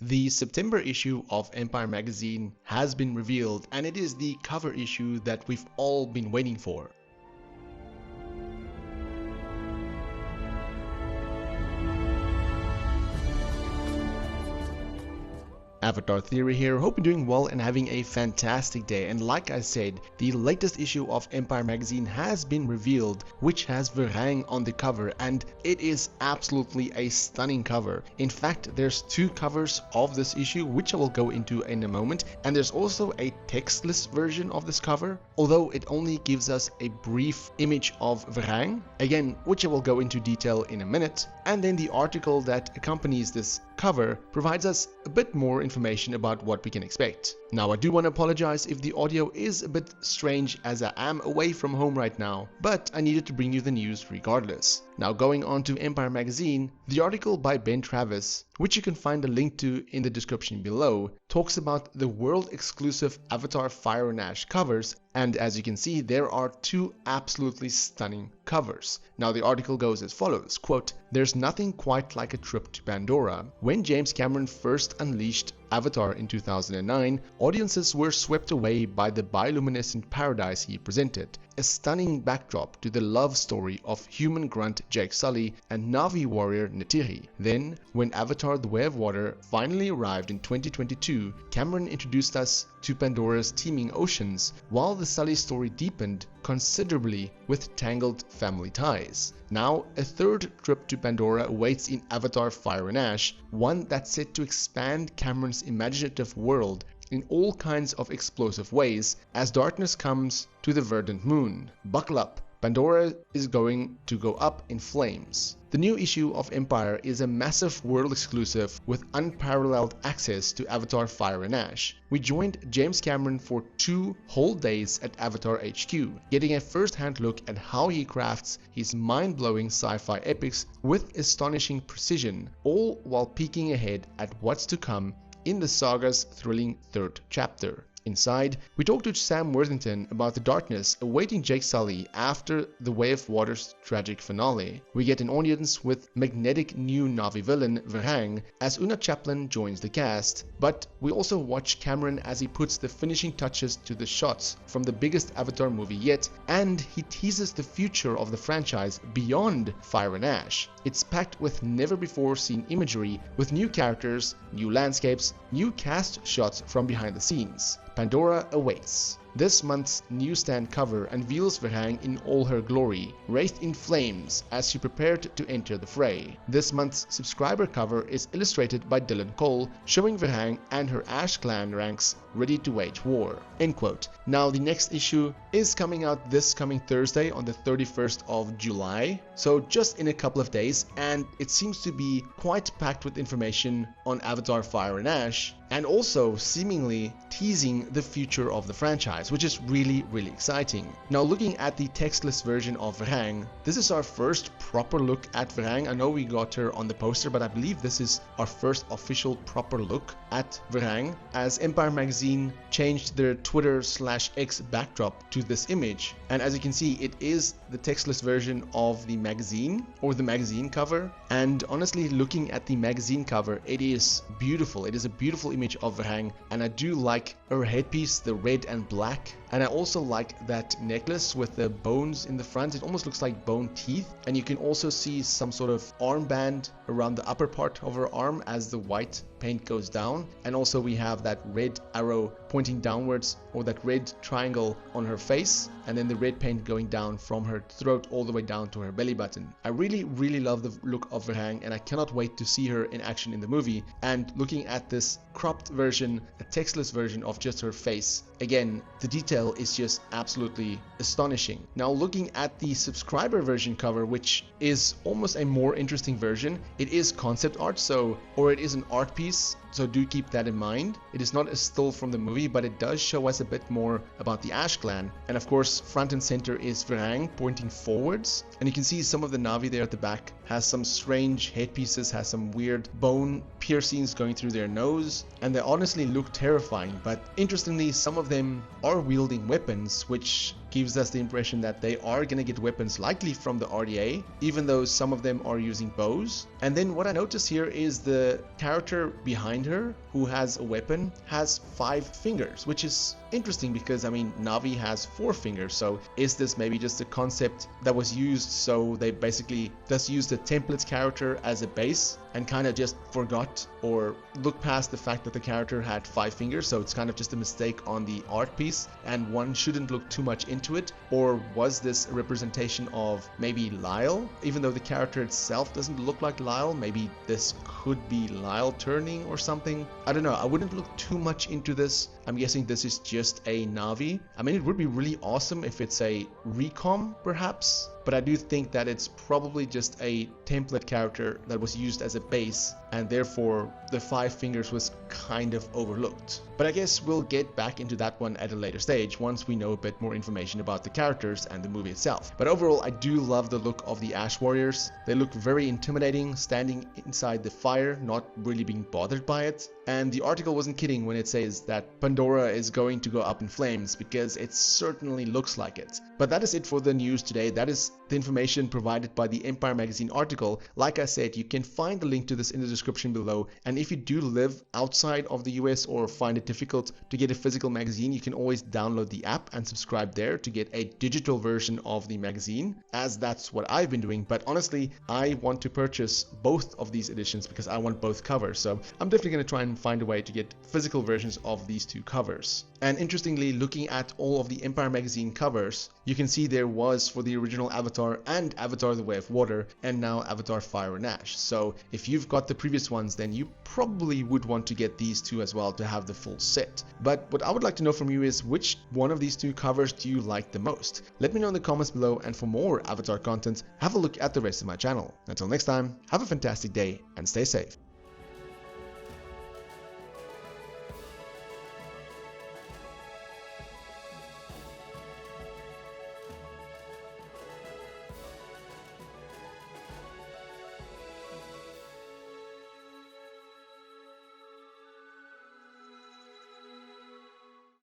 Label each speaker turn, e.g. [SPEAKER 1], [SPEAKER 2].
[SPEAKER 1] The September issue of Empire magazine has been revealed, and it is the cover issue that we've all been waiting for. Avatar Theory here, hope you're doing well and having a fantastic day. And like I said, the latest issue of Empire magazine has been revealed, which has VARANG on the cover, and it is absolutely a stunning cover. In fact, there's two covers of this issue, which I will go into in a moment, and there's also a textless version of this cover, although it only gives us a brief image of VARANG, again, which I will go into detail in a minute. And then the article that accompanies this cover provides us a bit more information about what we can expect. Now, I do want to apologize if the audio is a bit strange as I am away from home right now, but I needed to bring you the news regardless. Now, going on to Empire magazine, the article by Ben Travis, which you can find a link to in the description below, talks about the world exclusive Avatar Fire and Ash covers, and as you can see, there are two absolutely stunning covers. Now, the article goes as follows, quote, "There's nothing quite like a trip to Pandora. When James Cameron first unleashed Avatar in 2009, audiences were swept away by the bioluminescent paradise he presented, a stunning backdrop to the love story of human grunt Jake Sully and Na'vi warrior Neytiri. Then, when Avatar The Way of Water finally arrived in 2022, Cameron introduced us to Pandora's teeming oceans, while the Sully story deepened considerably with tangled family ties. Now, a third trip to Pandora awaits in Avatar Fire and Ash, one that's set to expand Cameron's imaginative world in all kinds of explosive ways as darkness comes to the verdant moon. Buckle up, Pandora is going to go up in flames." The new issue of Empire is a massive world exclusive with unparalleled access to Avatar Fire and Ash. We joined James Cameron for 2 whole days at Avatar HQ, getting a first-hand look at how he crafts his mind-blowing sci-fi epics with astonishing precision, all while peeking ahead at what's to come in the saga's thrilling 3rd chapter. Inside, we talk to Sam Worthington about the darkness awaiting Jake Sully after The Way of Water's tragic finale. We get an audience with magnetic new Na'vi villain VARANG as Una Chaplin joins the cast, but we also watch Cameron as he puts the finishing touches to the shots from the biggest Avatar movie yet, and he teases the future of the franchise beyond Fire and Ash. It's packed with never-before-seen imagery, with new characters, new landscapes, new cast shots from behind the scenes. Pandora awaits. This month's newsstand cover unveils VARANG in all her glory, wreathed in flames as she prepared to enter the fray. This month's subscriber cover is illustrated by Dylan Cole, showing VARANG and her Ash clan ranks ready to wage war." End quote. Now, the next issue is coming out this coming Thursday on the 31st of July, so just in a couple of days, and it seems to be quite packed with information on Avatar Fire and Ash, and also seemingly teasing the future of the franchise, which is really exciting. Now, looking at the textless version of VARANG, this is our first proper look at VARANG. I know we got her on the poster, but I believe this is our first official proper look at VARANG, as Empire magazine changed their Twitter/X backdrop to this image. And as you can see, it is the textless version of the magazine, or the magazine cover. And honestly, looking at the magazine cover, it is beautiful. It is a beautiful image of VARANG, and I do like her headpiece, the red and black. And I also like that necklace with the bones in the front. It almost looks like bone teeth. And you can also see some sort of armband around the upper part of her arm as the white paint goes down. And also we have that red arrow pointing downwards, or that red triangle on her face, and then the red paint going down from her throat all the way down to her belly button. I really love the look of VARANG, and I cannot wait to see her in action in the movie. And looking at this cropped version, a textless version of just her face, again, the detail is just absolutely astonishing. Now, looking at the subscriber version cover, which is almost a more interesting version, it is concept art, or it is an art piece, so do keep that in mind. It is not a still from the movie, but it does show us a bit more about the Ash clan. And of course, front and center is VARANG pointing forwards, and you can see some of the Na'vi there at the back has some strange headpieces, has some weird bone piercings going through their nose, and they honestly look terrifying. But interestingly, some of them are wielding weapons, which gives us the impression that they are going to get weapons likely from the RDA, even though some of them are using bows. And then what I notice here is the character behind her, who has a weapon, has 5 fingers, which is interesting because, I mean, Na'vi has 4 fingers. So is this maybe just a concept that was used, so they basically just used the template character as a base and kind of just forgot or looked past the fact that the character had 5 fingers, so it's kind of just a mistake on the art piece and one shouldn't look too much into it? Or was this a representation of maybe Lyle, even though the character itself doesn't look like Lyle? Maybe this could be Lyle turning or something. I don't know, I wouldn't look too much into this. I'm guessing this is just a Na'vi. I mean, it would be really awesome if it's a recom perhaps, but I do think that it's probably just a template character that was used as a base, and therefore the 5 fingers was kind of overlooked. But I guess we'll get back into that one at a later stage once we know a bit more information about the characters and the movie itself. But overall, I do love the look of the Ash Warriors. They look very intimidating, standing inside the fire, not really being bothered by it. And the article wasn't kidding when it says that Pandora is going to go up in flames, because it certainly looks like it. But that is it for the news today. That is the information provided by the Empire Magazine article. Like I said, you can find the link to this in the description below. And if you do live outside of the US or find it difficult to get a physical magazine, you can always download the app and subscribe there to get a digital version of the magazine, as that's what I've been doing. But honestly, I want to purchase both of these editions because I want both covers. So I'm definitely going to try and find a way to get physical versions of these 2 covers. And interestingly, looking at all of the Empire Magazine covers, you can see there was for the original Avatar and Avatar The Way of Water, and now Avatar Fire and Ash. So if you've got the previous ones, then you probably would want to get these 2 as well to have the full set. But what I would like to know from you is, which one of these 2 covers do you like the most? Let me know in the comments below, and for more Avatar content, have a look at the rest of my channel. Until next time, have a fantastic day and stay safe.